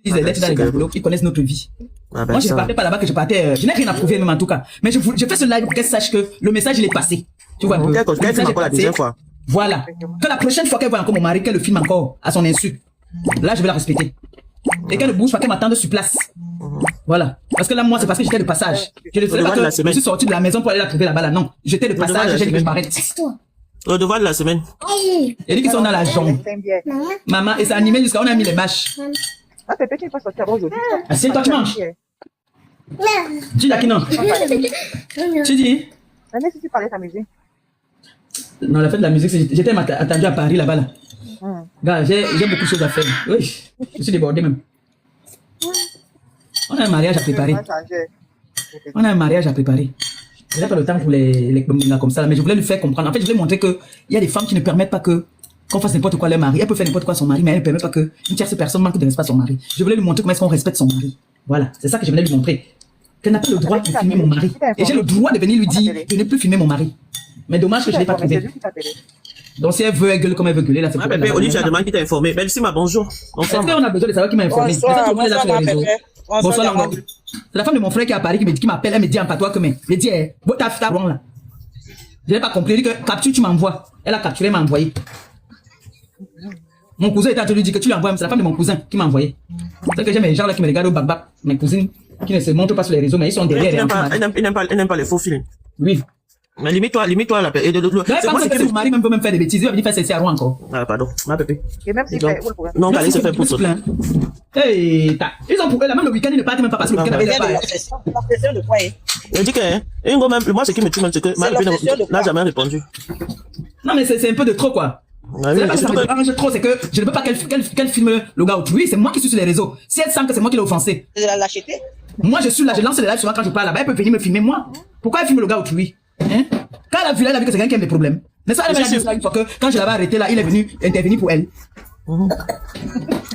disent les lettres dans les enveloppes, ils connaissent notre vie. Moi, je ne partais pas là-bas que je partais, je n'ai rien à prouver même en tout cas. Mais je fais ce live pour qu'elle sache que le message, il est passé. Tu vois un peu. Le message est passé. Voilà. Que la prochaine fois qu'elle voit encore mon mari, qu'elle le filme encore à son insu, là, je vais la respecter. Et qu'elle ne bouge pas, qu'elle m'attende sur place. Voilà. Parce que là, moi, c'est parce que j'étais de passage. Je ne savais pas que je suis sorti de la maison pour aller la trouver là-bas, là. Non. J'étais de passage, j'ai dit que je m'arrête. Le devoir de la semaine. Il dit qu'ils sont dans la jambe. Maman, et c'est animé jusqu'à on a mis les bâches. Ah, Pépé, tu vas sortir aujourd'hui. Assieds-toi, tu manges. Tu dis à qui non? Tu dis? L'année, si tu parlais ta musique. Non, la fête de la musique, j'étais attendu à Paris là-bas. Là. Gars, j'ai beaucoup de choses à faire. Oui, je suis débordé même. On a un mariage à préparer. On a un mariage à préparer. Je n'ai pas le temps pour les comme ça, mais je voulais lui faire comprendre. En fait, je voulais montrer qu'il y a des femmes qui ne permettent pas qu'on fasse n'importe quoi à leur mari. Elle peut faire n'importe quoi à son mari, mais elle ne permet pas qu'une tierce personne manque de respect à son mari. Je voulais lui montrer comment est-ce qu'on respecte son mari. Voilà, c'est ça que je voulais lui montrer. Qu'elle n'a pas le droit de filmer mon mari. Et j'ai le droit de venir lui dire de ne plus filmer mon mari. Mais dommage que je ne l'ai pas trouvé. Donc si elle veut, elle gueule comme elle veut gueuler, là, c'est pour elle. Olivier, j'ai demandé qui t'a informé. Belle-Sima, bonjour. Est-ce qu'on a besoin de savoir qui m'a informé? Bonsoir, Lango. C'est la femme de mon frère qui est à Paris qui m'appelle, elle me dit en patois que mais. Je dis, t'as wrong là. Je n'ai pas compris. Elle dit que capture, tu m'envoies. Elle a capturé, elle m'a envoyé. Mon cousin était en train de lui dire que tu l'envoies, c'est la femme de mon cousin qui m'a envoyé. C'est que j'ai mes gens là qui me regardent au bac-bac, mes cousines qui ne se montrent pas sur les réseaux, mais ils sont derrière. Elle n'aime pas les faux films. Oui. Mais limite-toi la paix. C'est moi que mon mari même peut même faire des bêtises. Il va venir faire ceci à Rouen encore. Ah, pardon. Ma pépé. Et même si fait. Non, allez se faire pour ça. Hey, ils ont prouvé là, même le week-end, ils ne partent même pas parce que le week-end avait pas. La pression de quoi? Elle dit que, moi, ce qui me tue même, c'est que ma copine n'a jamais répondu. Non, mais c'est un peu de trop, quoi. C'est pas que ça me dérange trop, c'est que je ne veux pas qu'elle filme le gars autrui. C'est moi qui suis sur les réseaux. Si elle sent que c'est moi qui l'ai offensé. C'est la lâcheté. Moi, je suis là, je lance les lives souvent quand je parle là-bas. Elle peut venir me filmer, moi. Pourquoi elle filme le gars autrui? Hein? Quand elle a vu que c'est quelqu'un qui a des problèmes. Mais ça, elle m'a dit ça une fois que quand je l'avais arrêté là, il est venu intervenir pour elle.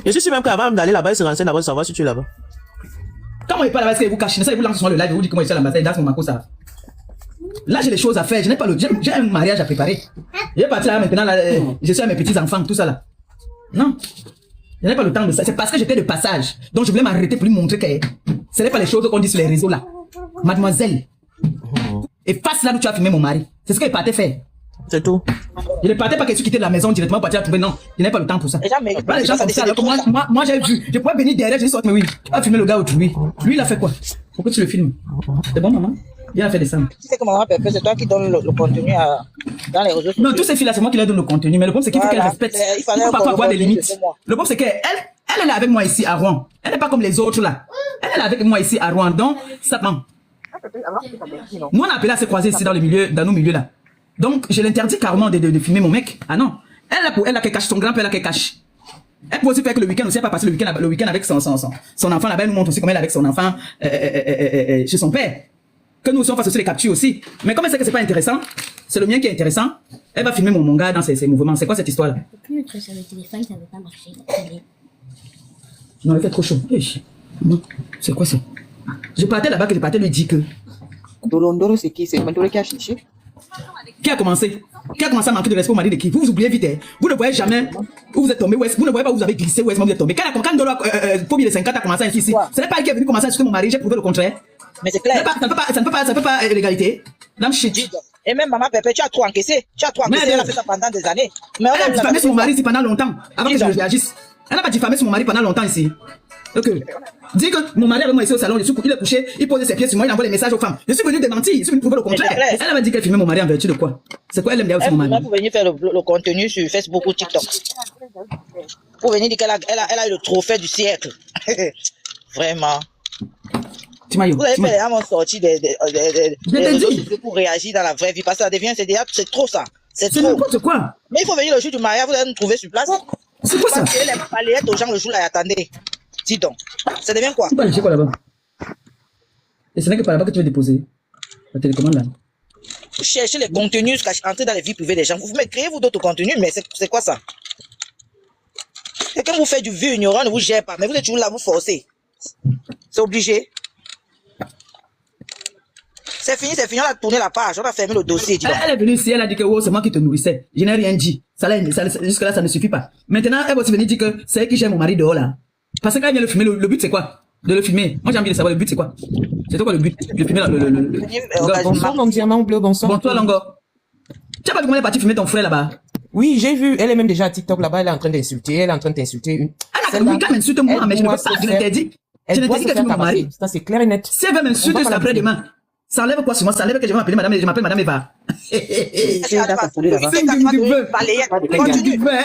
Je suis sûr même qu'avant d'aller là-bas, il se renseigne d'abord savoir si tu es là-bas. Comment il parle là-bas, est-ce qu'il vous cache? Ça, il vous lance sur le live, il vous dit comment il est à l'ambassade, dans son Mako, ça. Là, j'ai des choses à faire, je n'ai pas le. J'ai un mariage à préparer. Je vais partir là maintenant, là, je suis à mes petits-enfants, tout ça là. Non. Je n'ai pas le temps de ça. C'est parce que j'étais de passage. Donc je voulais m'arrêter pour lui montrer que ce n'est pas les choses qu'on dit sur les réseaux là. Mademoiselle. Et face là où tu as filmé mon mari. C'est ce qu'il partait faire. C'est tout. Je ne partais pas qu'elle soit quittée de la maison directement partir à trouver. Non, je n'ai pas le temps pour ça. Les gens comme ça. Alors que moi j'ai vu. Je pourrais venir derrière, j'ai sorti, mais oui. Tu as filmé le gars autrui. Lui, il a fait quoi? Pourquoi tu le filmes? C'est bon, maman? Viens la faire descendre. Tu sais que maman Pépé, c'est toi qui donne le contenu dans les réseaux sociaux. Non, tous ces filles-là, c'est moi qui leur donne le contenu. Mais le problème, c'est qu'il faut qu'elle respecte. Il faut parfois avoir des limites. Le problème, c'est qu'elle est là avec moi ici à Rouen. Elle n'est pas comme les autres là. Elle est là avec moi ici à Rouen. Donc, ça prend. Nous, on a appelé à se croiser ici dans nos milieux là. Donc, je l'interdis carrément de filmer mon mec. Ah non. Elle a qu'elle cache, son grand-père là qu'elle cache. Elle peut aussi faire que le week-end aussi, elle pas passer le week-end avec son enfant là-bas. Elle nous montre aussi comment elle est avec son enfant chez son père. Que nous aussi on fasse aussi les captures aussi. Mais comme elle sait que c'est pas intéressant, c'est le mien qui est intéressant, elle va filmer mon gars dans ses mouvements. C'est quoi cette histoire là? Plus que sur le téléphone, ça ne veut pas marcher. Non, il fait trop chaud. Non, c'est quoi ça? Je partais là-bas que je partais lui dire que. Dolondoro, c'est qui? C'est Mandoro qui a cherché? Qui a commencé? Qui a commencé à manquer de respect au mari de qui? Vous oubliez vite, hein? Vous ne voyez jamais où vous êtes tombé, vous ne voyez pas où vous avez glissé, où est-ce que vous êtes tombé. Quand Ndolo, Pobi de 50 a commencé à ici, ce n'est pas elle qui est venu commencer à insulter mon mari, j'ai prouvé le contraire. Mais c'est clair. Ça ne peut pas l'égalité. Et même maman Pépé, tu as trop encaissé. Elle a fait ça pendant des années. Mais elle a diffamé son mari ici pendant longtemps, avant que je réagisse. Elle n'a pas diffamé son mari pendant longtemps ici. Ok. Dis que mon mari avec moi ici au salon, il est couché, il pose ses pieds sur moi, il envoie des messages aux femmes. Je suis venu démentir, je suis venu prouver le contraire. Elle m'a dit qu'elle filmait mon mari en vertu de quoi? C'est quoi elle aime bien aussi mon mari? Pour venir faire le contenu sur Facebook ou TikTok. Pour venir dire qu'elle a eu le trophée du siècle. Vraiment. Vous avez fait les gens sortir des réseaux sociaux pour réagir dans la vraie vie. Parce que ça devient, c'est trop ça. C'est n'importe quoi. Mais il faut venir le jour du mariage, vous allez nous trouver sur place. C'est quoi ça? Parce qu'elle aime parler aux gens le jour là et attendez. Dis donc. Ça devient quoi? Tu vas aller quoi là-bas? Et ce n'est que par là-bas que tu veux déposer la télécommande là. Vous cherchez les contenus, entrer dans les vies privées des gens. Vous créez vous d'autres contenus, mais c'est quoi ça? Quelqu'un vous fait du vieux ignorant, ne vous gère pas, mais vous êtes toujours là, vous forcez. C'est obligé. C'est fini, on a tourné la page, on a fermé le dossier. Elle est venue ici, elle a dit que oh, c'est moi qui te nourrissais. Je n'ai rien dit. Jusque-là, ça ne suffit pas. Maintenant, elle va aussi venir dire que c'est elle qui gère mon mari dehors là. Parce que quand elle vient le filmer, le but c'est quoi? De le filmer. Moi j'ai envie de savoir le but c'est quoi? C'est quoi le but? De filmer Bonsoir mon diamant bleu, bonsoir. Bonsoir Longo. Tu as pas vu comment elle est partie filmer ton frère là-bas? Oui, j'ai vu, elle est même déjà à TikTok là-bas, elle est en train d'insulter, elle est en train d'insulter une... Elle a oui, quand m'insulte moi, mais je ne peux pas, je l'interdis. Je l'interdis que tu me maries. Ça c'est clair et net. Si elle veut m'insulter juste après-demain, ça enlève quoi sur moi? Ça enlève que je vais m'appeler madame, je m'appelle madame Eva. Elle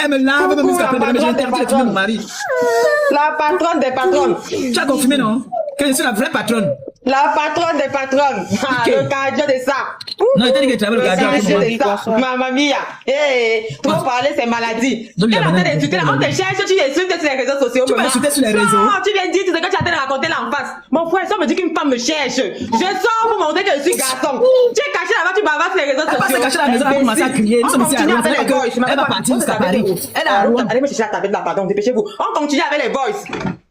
me lave, même jusqu'à après-demain, mais je l'interdis de filmer mon mari. La patronne des patronnes. Tu as confirmé, non? Que je suis la vraie patronne. La patronne des patronnes. Ah, le cardio de ça. Non, il t'a dit que tu avais le cardio. Mamma mia. Trop parler, c'est maladie. On te cherche, tu insultes sur les réseaux sociaux. Tu m'insultes sur les réseaux. Non, tu viens dire tout ce que tu as de raconter là en face. Mon frère, ça me dit qu'une femme me cherche. Je sors pour montrer que je suis garçon. Tu es caché là-bas, tu bavardes sur les réseaux sociaux. Elle va se cacher à la maison, elle va commencer à crier. Nous sommes ici à Rouen. Elle va partir jusqu'à Paris. Elle est à Rouen. Allez me chercher la tablette là, pardon, dépêchez-vous. On continue avec les boys.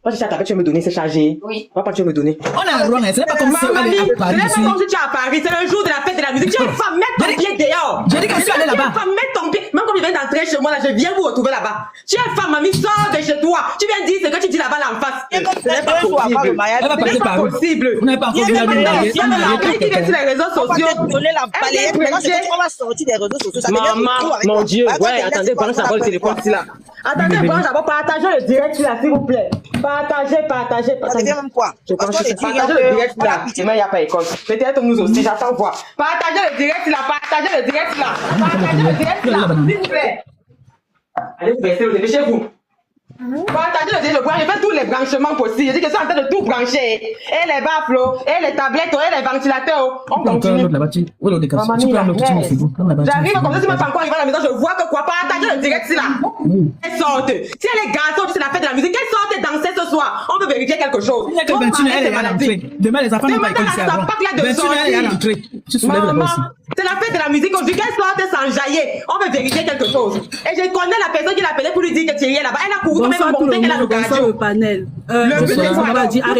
Va chercher la tablette, tu vas me donner, c'est chargé. Oui. Va pas, tu vas me donner. On est à Rouen, c'est pas comme si elle est à Paris. C'est pas comme si tu es à Paris, c'est le jour de la fête de la musique. Tu es une femme, mets ton pied dehors. J'ai dit que je suis allée là-bas. Tu es une femme, mets ton pied. Même comme je viens d'entrer chez moi là, je viens vous retrouver là-bas. Tu es une femme, mamie, sors de chez toi. Tu viens dire ce que tu dis là-bas là en face. Ce n'est pas possible. Elle va passer par où? Vous n'avez pas encore vu la mariée. Il y a même la qui est sur les réseaux sociaux. On va sortir des réseaux sociaux. Maman, mon Dieu, ouais, attendez, branche d'abord le téléphone ici là. Attendez, branche d'abord, partagez le direct là, s'il vous plaît. Partagez. Ça devient même quoi? Je pense que partagez le direct là. Demain, il n'y a pas école. Peut-être nous aussi, j'attends voir. Partagez le direct là, partagez le direct là. Partagez le direct là, s'il vous plaît. Allez, vous baissez, dépêchez-vous. Partagez le direct, je fais tous les branchements possibles. Je dis que je suis en train de tout brancher. Et les baffles, et les tablettes, et les ventilateurs. On continue. J'arrive comme ça, si je ne pas encore arrivé à la maison, je vois que quoi, partagez le direct là. Qu'elle sorte. Si elle est garçon, c'est la fête de la musique, qu'elle sorte danser ce soir. On veut vérifier quelque chose. Il y a que 21 elle est à l'entrée. Demain, les enfants n'ont pas école ici à Rouen. 21 elle est à l'entrée. Tu soulèves la voici. C'est la fête de la musique aujourd'hui, qu'elle sorte s'enjailler. On veut vérifier quelque chose. Et je connais la personne qui l'a appelé pour lui dire que Thierry est là-bas. Elle a couru quand même monter qu'elle a le gardien. Le panel. Arrêtez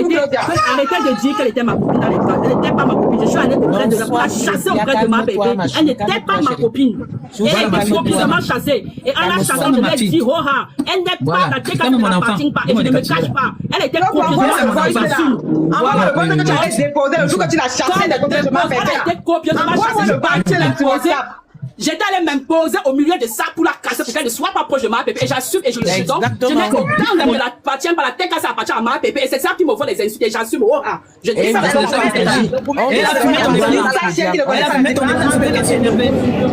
de dire qu'elle était ma copine à l'époque. Elle n'était pas ma copine. Je suis allée auprès de la chasser auprès de ma bébé. Elle n'était pas ma copine. Elle était proprement chassée. Et en la chassant, je lui ai dit, oh ah, elle n'est pas la tête quand elle n'appartient pas. Et je ne me cache pas. Elle était copieusement chassée. Le que tu allais déposer le jour que tu l'as chassée, elle était copieusement chassée. J'étais allé m'imposer au milieu de ça pour la casser pour qu'elle ne soit pas proche de ma pépé. Et j'assume et je le dis donc. Je n'ai aucun ne l'appartient pas la tête quand ça appartient à ma pépé. Et c'est ça qui me vaut les insultes. Et j'assume. Oh, ah. Je dis ça.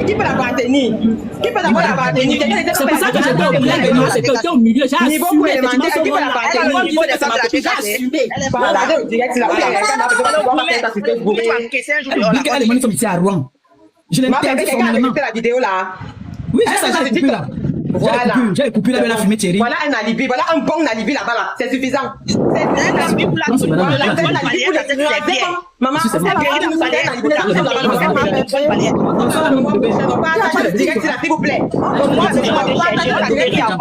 Qui peut l'appartenir? Qui peut d'abord l'appartenir? C'est pour ça que j'étais au milieu. J'étais au milieu. J'ai assumé. Qui peut l'appartenir? J'ai assumé. Regardez au direct là. Elle est venue comme ici à Rouen. Je l'ai interdit formellement. La vidéo là. Oui, c'est ça, j'ai coupé là. Voilà. J'ai coupé là, elle a filmé Thierry. Voilà un alibi, voilà un bon alibi là-bas là. C'est suffisant. C'est un alibi pour la maman, c'est pas le direct là, s'il vous plaît. On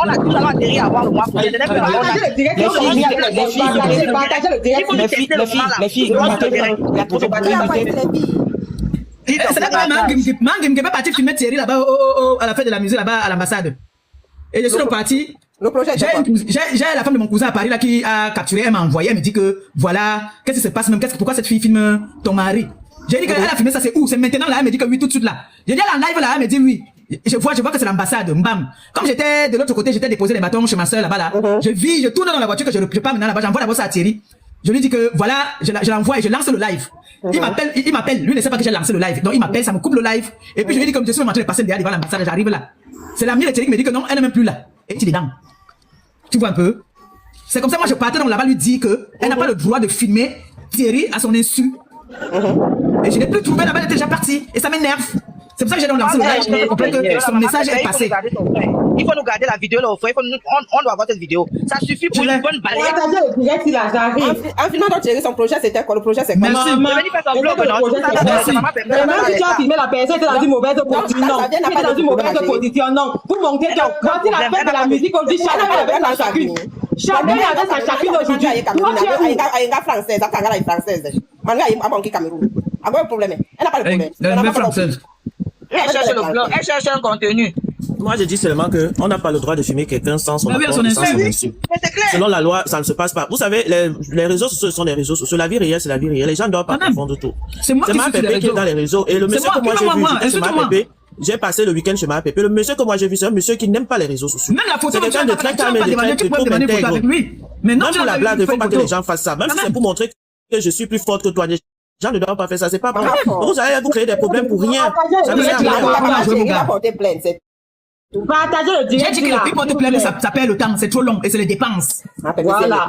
a tout à l'heure à voir le mois prochain. Les filles, c'est pas Mangim qui est parti filmer Thierry là-bas à la fête de la musique là-bas à l'ambassade. Et je suis reparti. J'ai la femme de mon cousin à Paris là qui a capturé, elle m'a envoyé, elle me dit que voilà, qu'est-ce qui se passe même, pourquoi cette fille filme ton mari? J'ai dit qu'elle a filmé ça, c'est où? C'est maintenant là, elle me dit que oui, tout de suite là. J'ai dit à la live là, elle me dit oui. Je vois que c'est l'ambassade, mbam. Comme j'étais de l'autre côté, j'étais déposé les bâtons chez ma soeur là-bas là. Je tourne dans la voiture que je pars maintenant là-bas, j'envoie d'abord ça à Thierry. Je lui dis que voilà, je l'envoie et je lance le live. Il m'appelle, lui ne sait pas que j'ai lancé le live. Donc il m'appelle, ça me coupe le live. Et puis je lui dis comme je suis en train de passer derrière devant l'ambassade, j'arrive là. C'est l'ami de Thierry qui me dit que non, elle n'est même plus là. Et tu es dedans. Tu vois un peu? C'est comme ça, moi je partais donc là-bas lui dire que elle n'a pas le droit de filmer Thierry à son insu. Et je n'ai plus trouvé là-bas, elle était déjà partie. Et ça m'énerve. C'est pour ça que j'ai donc lancé le live. Je comprends que son message est passé. Il faut nous garder la vidéo là au fond. On doit avoir cette vidéo. Ça suffit pour une bonne balayette. En filmant dans Thierry, son projet c'était quoi? Le projet c'est quoi? Merci. Merci. Même si tu as filmé la personne, tu es dans une mauvaise position. Non. Tu es dans une mauvaise position. Non. Pour montrer que voici la fête de la musique aujourd'hui, chacun avait sa chacune. Chacun avait sa chacune aujourd'hui. Elle est française, elle est française. Malgré elle est manqué Cameroun. Elle n'a pas le problème. Elle n'a pas le problème. Elle est française. Elle cherche le blog, elle cherche un contenu. Moi, je dis seulement que on n'a pas le droit de filmer quelqu'un sans son accord, sans son insu. Selon la loi, ça ne se passe pas. Vous savez, les réseaux sociaux sont les réseaux sociaux. La vie réelle, c'est la vie réelle. Les gens ne doivent pas confondre tout. C'est moi qui suis sur les réseaux. qui est dans les réseaux. Et le monsieur que moi j'ai vu, c'est Ma-Pépé. J'ai passé le week-end chez Ma-Pépé. Le monsieur que moi j'ai vu, c'est un monsieur qui n'aime pas les réseaux sociaux. Même la photo, c'est quelqu'un de très calme et de trop intègre. Mais non, pour la blague, il ne faut pas que les gens fassent ça. Même si c'est pour montrer que je suis plus forte que toi. Les gens ne doivent pas faire ça. C'est pas vrai. Vous allez vous créer des problèmes pour rien. Ça ne sert à rien. Il a porté plainte, c'est tout. Partagez le direct. J'ai dit que le prix porte plainte, mais ça perd le temps. C'est trop long et c'est les dépenses. Voilà.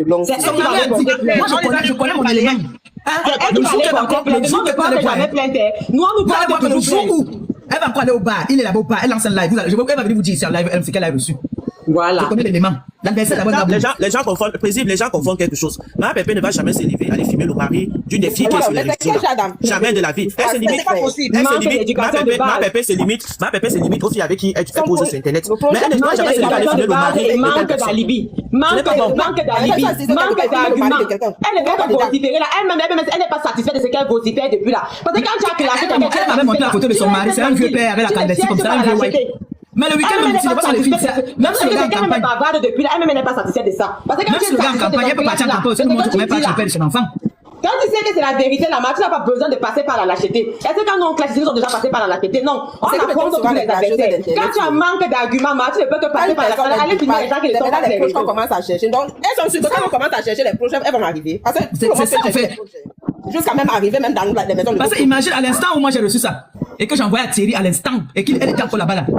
Moi, je connais mon élément. Le jour qu'elle va encore plainte, nous, on ne peut jamais plainte. Nous, on nous parle de nous. Elle va encore aller au bar. Il est là-bas au bar. Elle lance un live. Elle va venir vous dire sur live c'est qu'elle a reçu. Voilà. Je connais l'élément. Les gens confondent, président, les gens confondent quelque chose. Ma-Pépé ne va jamais s'élever, aller filmer le mari d'une des filles qui est sur les réseaux. Jamais de la vie. Elle se limite. Ma-Pépé se limite aux filles avec qui elle pose sur Internet. Mais elle ne va jamais s'élever aller filmer le mari. Manque d'alibi. Manque d'alibi. Manque d'argument. Elle ne veut pas vociférer là. Elle n'est pas satisfaite de ce qu'elle vocifère depuis là. Parce que quand tu as classé quelqu'un, elle m'a même montré la photo de son mari. C'est un vieux père avec la calvitie comme ça. Un vieux white. Mais le week-end, même si le pas dans les films, même si le gars en campagne, depuis là, elle n'est pas satisfaite de ça. Parce que même si le gars en campagne, elle peut partir en campagne aussi, nous montre comment pas tu perds son enfant. Quand tu sais que c'est la vérité, la marche, tu n'as pas besoin de passer par la lâcheté. Est-ce que quand nos classiques sont déjà passés par la lâcheté? Non. On apprend tous les adversaires. Quand tu as un manque d'arguments, tu ne peux que passer par la lâcheté. Allez filmer les gens qui ne sont pas les proches qu'on commence à chercher. Donc, elles sont sûres que quand on commence à chercher les proches, elles vont arriver. Parce que c'est ça, en fait. Jusqu'à même arriver, même dans les maisons. Parce que imagine à l'instant où moi j'ai reçu ça, et que j'envoie à Thierry à l'instant, et qu'elle était encore là-bas là. On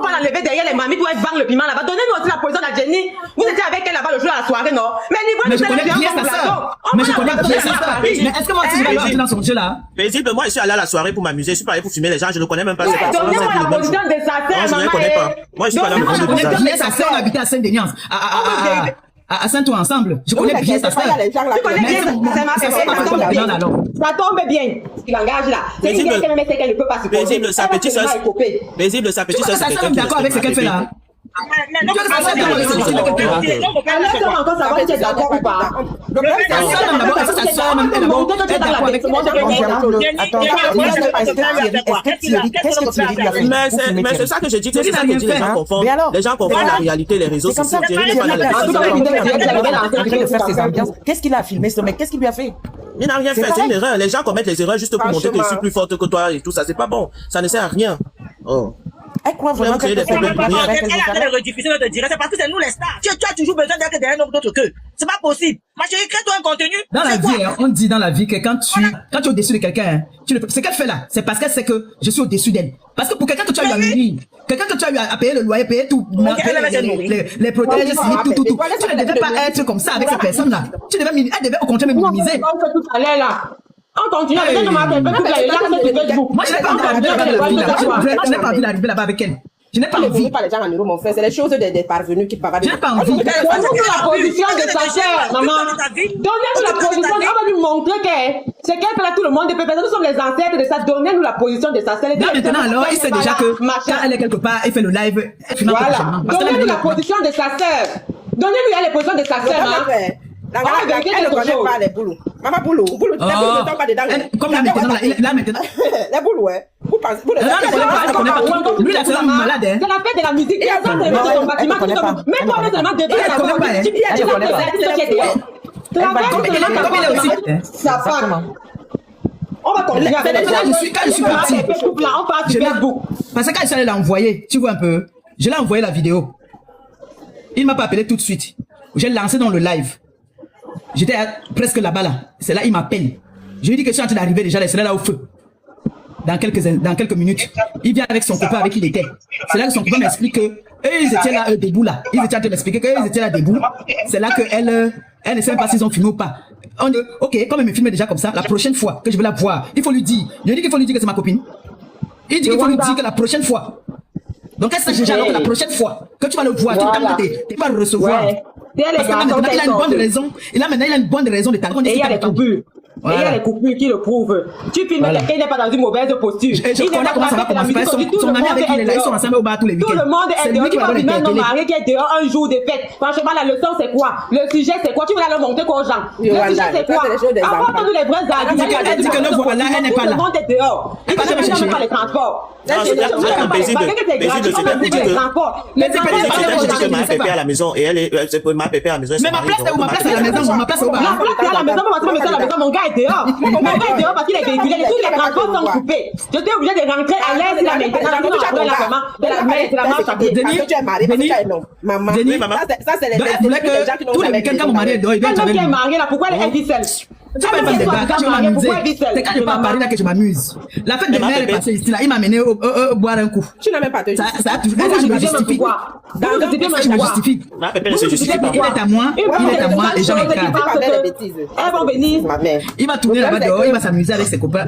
va l'enlever derrière les mamies, doit être vendre le piment là-bas. Donnez-nous aussi la position de Jenny. Vous étiez avec elle là-bas le jour à la soirée, non? Mais je connais bien sa sœur. Mais je connais bien sa sœur. Mais est-ce que moi aussi je vais aller dans son jeu là? Paisible, moi je suis allé à la soirée pour m'amuser, je suis pas allé pour filmer les gens, je ne connais même pas ces personnes. Donnez-moi la position de sa sœur, maman. Je ne connais pas. Moi je suis pas allé je connais bien sa sœur, on habitait à Saint-Denis. À Saint-Ouen ensemble. Je connais bien sa sœur. Tu connais bien ça tombe bien. Ce qui l'engage là. C'est une quelqu'un même qu'elle ne peut pas supporter. Paisible, sa petite sœur. Paisible, sa petite sœur. Sa sœur est d'accord avec ce qu'elle fait là. Mais c'est ça que je dis, que c'est ça que je dis, les gens confondent. Les gens confondent la réalité, les réseaux sociaux. Qu'est-ce qu'il a filmé ce mec? Qu'est-ce qu'il lui a fait? Il n'a rien fait, c'est une erreur. Les gens commettent les erreurs juste pour montrer que je suis plus forte que toi et tout ça. C'est pas bon. Ça ne sert à rien. Oh. Elle croit vraiment que elle a de rediffuser notre direct, c'est parce que c'est nous les stars. Tu as toujours besoin d'être derrière notre queue. C'est pas possible. Ma chérie, crée-toi un contenu. Dans la vie, on dit dans la vie que quand tu es au-dessus de quelqu'un, ce qu'elle fait là, c'est parce qu'elle sait que je suis au-dessus d'elle. Parce que pour quelqu'un que tu as eu à nourrir, quelqu'un que tu as eu à payer le loyer, payer tout, les protèges, tout. Tu ne devais pas être comme ça avec cette personne-là. Elle devait au contraire me minimiser. On continue avec nous, moi, je n'ai pas envie d'arriver là-bas avec elle. Je n'ai pas envie. Pas les gens en euros, mon frère. C'est les choses des parvenus qui parlent. Je n'ai pas envie. Donnez-nous la position de sa sœur, maman. Donnez-nous la position. On va lui montrer que c'est qu'elle fait là tout le monde. Nous sommes les ancêtres de ça. Donnez-nous la position de sa sœur. Maintenant, alors, il sait déjà que quand elle est quelque part, elle fait le live. Voilà. Donnez-nous la position de sa sœur. Donnez-lui la position de sa sœur. Elle ne connaît pas les boulous. Maman boulou. Les boulous ne sont pas dedans. Comme là maintenant, les boulous, ouais. Vous pensez, vous ne lui, là, c'est un malade, hein. C'est la fête de la musique. Les gens de ton bâtiment. Mais toi, seulement de ça on va continuer avec les gens. Quand je suis parti, on part sur Facebook. Parce que quand je suis allé l'envoyer, tu vois un peu, je l'ai envoyé la vidéo. Il m'a pas appelé tout de suite. J'ai lancé dans le live. J'étais presque là-bas là. C'est là il m'appelle. Je lui dis que je suis en train d'arriver déjà, c'est là au feu. Dans quelques minutes. Il vient avec son copain avec qui il était. C'est là que son copain m'explique que ils étaient là debout là. Ils étaient en train de m'expliquer qu'ils étaient là debout. C'est là que elle ne sait pas s'ils ont filmé ou pas. On dit, ok, comme elle me filmait déjà comme ça, la prochaine fois que je vais la voir, il faut lui dire. Je dis qu'il faut lui dire que c'est ma copine. Il dit qu'il faut lui dire que la prochaine fois. Donc elle sait déjà alors que la prochaine fois que tu vas le voir, tu t'es pas le recevoir. Parce que là, maintenant, il a une bonne raison. Et là, maintenant, il a une bonne raison de t'attendre. Et il y a les tribus. Et il y a les coupures qui le prouvent. Tu filmes quelqu'un, il n'est pas dans une mauvaise posture. Je connais comment ça va commencer. Son ami avec qui il est là, ils sont ensemble au bar tous les week-ends. Tout le monde est dehors. Tu vas filmer un homme marié qui est dehors un jour de fête. Franchement, la leçon, c'est quoi? Le sujet, c'est quoi? Tu vas le montrer quoi aux gens? Le sujet, c'est quoi? Avant entendu les vrais arguments. Elle dit que le voilà, elle n'est pas là. Tout le monde est dehors. Il ne cherche pas les transports. Mais ma pépé à la maison et c'est pour ma pépé à la maison. Mais ma place est où? Ma place est à la maison, ma place est au bar. Ma place est à la maison, mon gars est dehors. Mon gars est dehors parce qu'il est véhiculé. Tous les transports sont coupés. J'étais obligé de rentrer à l'aise de la maison. C'est la marche à pied. Parce que tu es marié, parce que tu es non. Maman. Ça, c'est les gens qui n'ont tous les week-ends quand mon mari est dehors, il vient avec elle est mariée là, pourquoi elle vit seule? Tu peux pas débat, quand je m'amuser. C'est quand je pars à Paris là que je m'amuse. La fête de mère est passée ici là, il m'a amené boire un coup. Tu n'as même pas te Ça a toujours. Je me justifie. Je me justifie. Ma pépé ne se justifie pas. Il est à moi, les gens éclatent. Elles vont venir. Il va tourner là-bas dehors, il va s'amuser avec ses copains.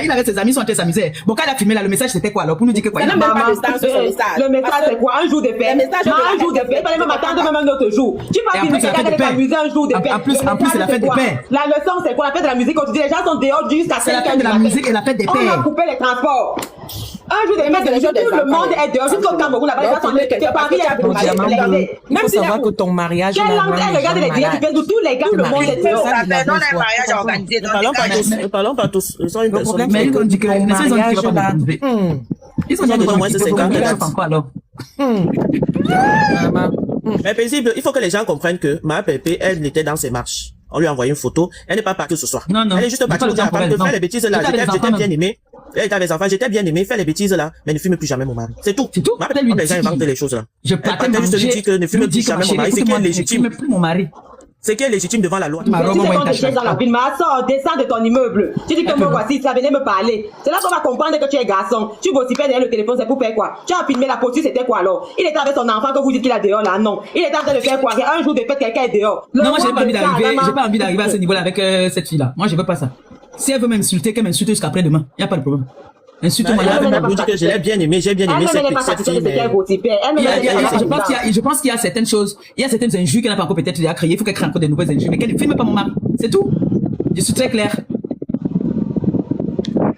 Il avait ses amis, sont en train de s'amuser. Bon, quand il a filmé là, le message c'était quoi alors? Pour nous dire que quoi? Le message c'est quoi? Un jour de fête. Un jour de fête. Il fallait même attendre même un autre jour. Tu vas filmer quelqu'un qui va s'amuser un jour de fête. En plus, c'est la fête des pères. La leçon c'est quoi? La fête de la musique aujourd'hui. Les gens sont dehors jusqu'à 5 heures. C'est la fête de la musique et la fête des pères. On a coupé les transports. Un jour de fête, tout le monde est dehors. Jusqu'au Cameroun, là-bas, les gens sont que Paris est il faut savoir que ton mariage. Quelle langue elle regarde les directs de tous les gars, tout le monde est dehors. Non, les mariages organisés. Ne parlons pas tous. Ils sont une personne. Mais ils ont dit que les mariages là. Ils ont dit au moins 50 encore alors. Mais paisible, il faut que les gens comprennent que ma pépé, elle était dans ses marches. On lui a envoyé une photo. Elle n'est pas partie ce soir. Non. Elle est juste partie de faire les bêtises là. J'étais bien aimé. Elle était avec les enfants. J'étais bien aimé. Faire les bêtises là. Mais ne fume plus jamais mon mari. C'est tout. C'est tout. Ma pépé, les gens inventent les choses là. Je partais juste lui dire que ne fume plus jamais mon mari. C'est qui est légitime. plus mon mari. C'est qui est légitime devant la loi. Tu sais qu'on te dans la ville, mais sors, descends de ton immeuble. Tu dis que moi voici, ça venait me parler. C'est là qu'on va comprendre que tu es garçon. Tu vocifères derrière le téléphone, c'est pour faire quoi? Tu as filmé la posture, c'était quoi alors? Il était avec son enfant que vous dites qu'il a dehors là, non. Il était en train de faire quoi? Un jour de fête, quelqu'un est dehors. Non, moi j'ai pas envie d'arriver, j'ai pas envie d'arriver à ce niveau-là avec cette fille-là. Moi je veux pas ça. Si elle veut m'insulter, qu'elle m'insulte jusqu'à après-demain. Y a pas de problème. Insulte-moi. Je l'ai bien aimé, j'ai bien aimé cette fille. Je pense qu'il y a certaines choses, il y a certaines injures qu'elle n'a pas encore peut-être déjà créées. Il faut qu'elle crée encore de nouvelles injures. Mais qu'elle ne filme pas mon mari. C'est tout. Je suis très clair.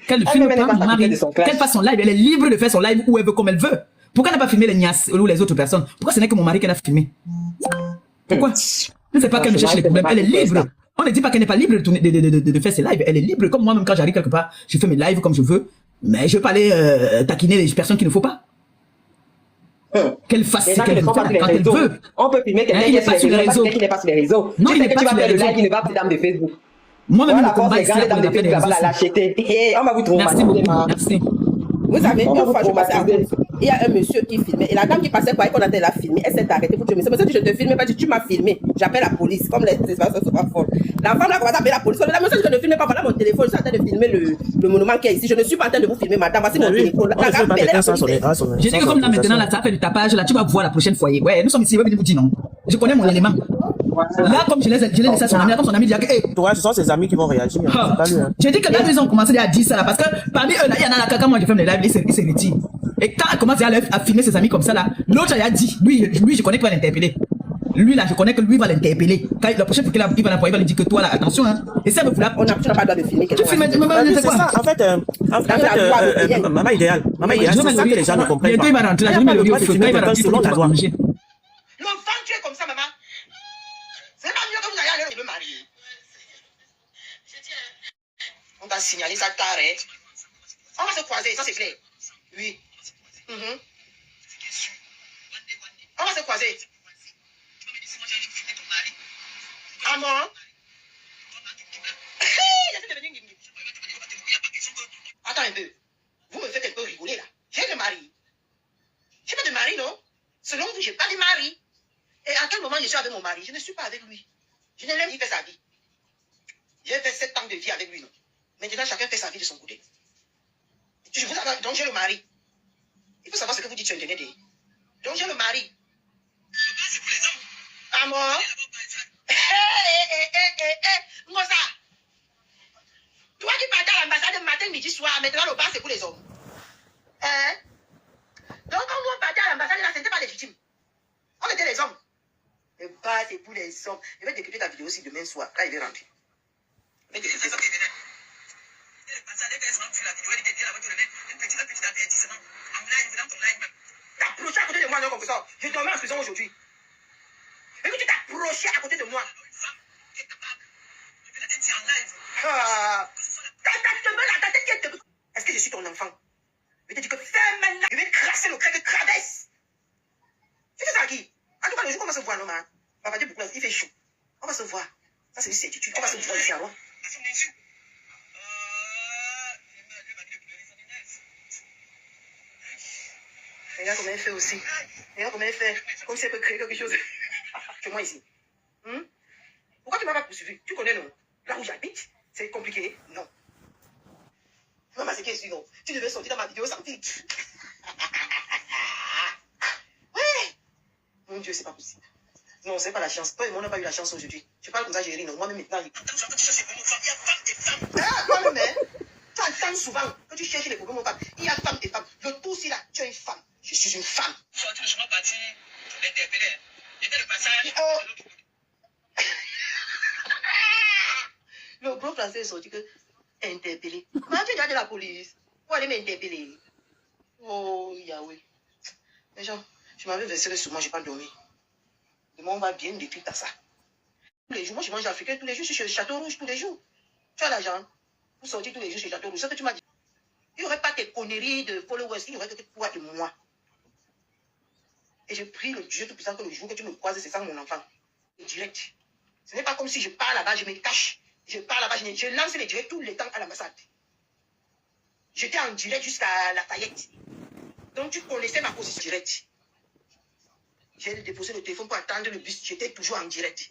Qu'elle ne filme pas mon mari. Qu'elle fasse son live. Elle est libre de faire son live où elle veut, comme elle veut. Pourquoi elle n'a pas filmé les niasses ou les autres personnes? Pourquoi ce n'est que mon mari qu'elle a filmé? Pourquoi? Ne sais pas qu'elle me cherche les problèmes. Elle est libre. On ne dit pas qu'elle n'est pas libre de faire ses lives. Elle est libre. Comme moi-même, quand j'arrive quelque part, je fais mes lives comme je veux. Mais je veux pas aller taquiner les personnes qu'il ne faut pas. Qu'elle fasse ce qu'elle veut quand elle veut. On peut filmer quelqu'un qui n'est pas sur les réseaux. Qui n'est pas sur les réseaux. Non, il n'est pas sur sur les réseaux. Il ne va plus dans de Facebook. Moi-même, je combat ici, la lâcheté. On va vous trouver. Merci beaucoup. Merci. Vous savez, une fois, je passais à côté. Il y a un monsieur qui filmait. Et la dame qui passait, croyait qu'on attendait la filmer. Elle s'est arrêtée pour tuer. Mais monsieur dit, je te filme pas. Tu m'as filmé. J'appelle la police. Comme les espaces sont pas folles. La femme a commencé à appeler la police. La monsieur dit, je ne filme pas. Voilà mon téléphone. Je suis en train de filmer le monument qui est ici. Je ne suis pas en train de vous filmer, madame. Voici mon téléphone. Je dis que comme là maintenant, là, ça fait du tapage. Là, tu vas voir la prochaine foyer. Ouais, nous sommes ici. Je vous dis non. Je connais mon élément. Là, comme je l'ai laissé à son ami, comme son ami dit que, toi, ce sont ses amis qui vont réagir. J'ai dit que là, ils ont commencé à dire ça là, parce que parmi eux, là, il y en a là, quand moi je fais mes lives, il se retire. Et quand elle commence à filmer ses amis comme ça là, l'autre il a dit, lui, je connais qu'il va l'interpeller. Lui là, je connais que lui va l'interpeller. Quand la prochaine fois qu'il va l'employer, il va lui dire que toi là, attention, hein. Et ça, tu n'as pas le droit de filmer. Tu filmes, c'est ça. En fait, maman idéale, c'est ça que les gens ne comprennent pas. Il va rentrer là, je vais me dire, il va rentrer selon la loi. L'enfant, tu es comme ça, maman. C'est pas mieux que vous ayez le marier. On t'a signalé ça tard, hein. On va se croiser, ça c'est clair. Oui. On va se croiser. Ah bon? Attends un peu. Vous me faites un peu rigoler là. J'ai de mari. J'ai pas de mari, non? Selon vous, j'ai pas de mari. Et à quel moment je suis avec mon mari? Je ne suis pas avec lui. Je n'ai même pas fait sa vie. J'ai fait 7 ans de vie avec lui, non? Maintenant, chacun fait sa vie de son côté. Donc j'ai le mari. Il faut savoir ce que vous dites sur Internet. Donc j'ai le mari. À moi. Ngosa. Toi qui partais à l'ambassade matin, midi, soir, maintenant le bar c'est pour les hommes. Donc quand vous partez à l'ambassade, là, ce n'était pas légitime. On était les hommes. Le bar c'est pour les hommes. Je vais décrypter ta vidéo aussi demain soir. Là, il est rentré. Mais tu fais ça, tu venais. T'approcher à côté de moi, non, comme ça. Je te mets en prison aujourd'hui. Et que tu t'approchais à côté de moi. Est-ce que je suis ton enfant? Je te dis que fais maintenant. Je vais crasser le crâne de Cravès. Tu fais ça à qui? En tout cas, le jour qu'on va se voir, non, man. On va dire beaucoup, il fait chaud. On va se voir. Ça, c'est une certitude. On va se voir ici à Rouen. Regarde comment elle fait aussi. Regarde comment elle fait. Comme si elle peut créer quelque chose. C'est moi ici. Pourquoi tu m'as pas poursuivi? Tu connais, non? Là où j'habite, c'est compliqué. Non. Maman, c'est qu'est-ce que non? Tu devais sortir dans ma vidéo sans titre. Ouais. Mon Dieu, c'est pas possible. Non, c'est pas la chance. Toi et moi, on n'a pas eu la chance aujourd'hui. Je parle comme ça, j'ai ri, non. Moi-même, maintenant, toi-même, hein? Tu entends souvent que tu cherches les problèmes aux femmes. Il y a femmes et femmes. Le tout, si là, tu es une femme. Je suis une femme. Oh. Le gros français est sorti que interpellé. Comment tu dis de la police? Pour aller m'interpeller? Oh, Yahweh. Les gens, je m'avais versé sur moi, je n'ai pas dormi. Demain, on va bien détruire ça. Tous les jours, moi je mange africain, tous les jours, je suis chez le Château Rouge, tous les jours. Tu as l'argent pour sortir tous les jours chez le Château Rouge. C'est ce que tu m'as dit. Il n'y aurait pas tes conneries de followers, il n'y aurait que toi et moi. Et je prie le Dieu Tout-Puissant que le jour que tu me croises, c'est ça mon enfant. Direct. Ce n'est pas comme si je pars là-bas, je me cache. Je pars là-bas, je lance les directs tout le temps à l'ambassade. J'étais en direct jusqu'à Lafayette. Donc tu connaissais ma position directe. J'ai déposé le téléphone pour attendre le bus. J'étais toujours en direct.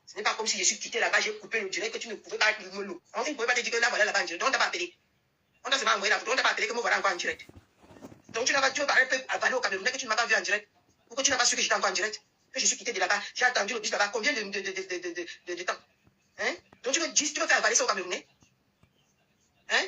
Ce n'est pas comme si je suis quitté là-bas, j'ai coupé le direct que tu ne pouvais pas me l'eau. On ne pouvait pas te dire que là, voilà là-bas en direct. Donc on t'a pas appelé. On t'a seulement envoyé la photo, on t'a pas appelé que me voilà encore en direct. Donc tu n'as pas, tu veux parler un peu avaler au Camerounais que tu ne m'as pas vu en direct. Pourquoi tu n'as pas su que j'étais encore en direct? Que je suis quitté de là-bas. J'ai attendu le bus là-bas. Combien de temps? Hein? Donc tu veux faire avaler ça au Camerounais? Hein?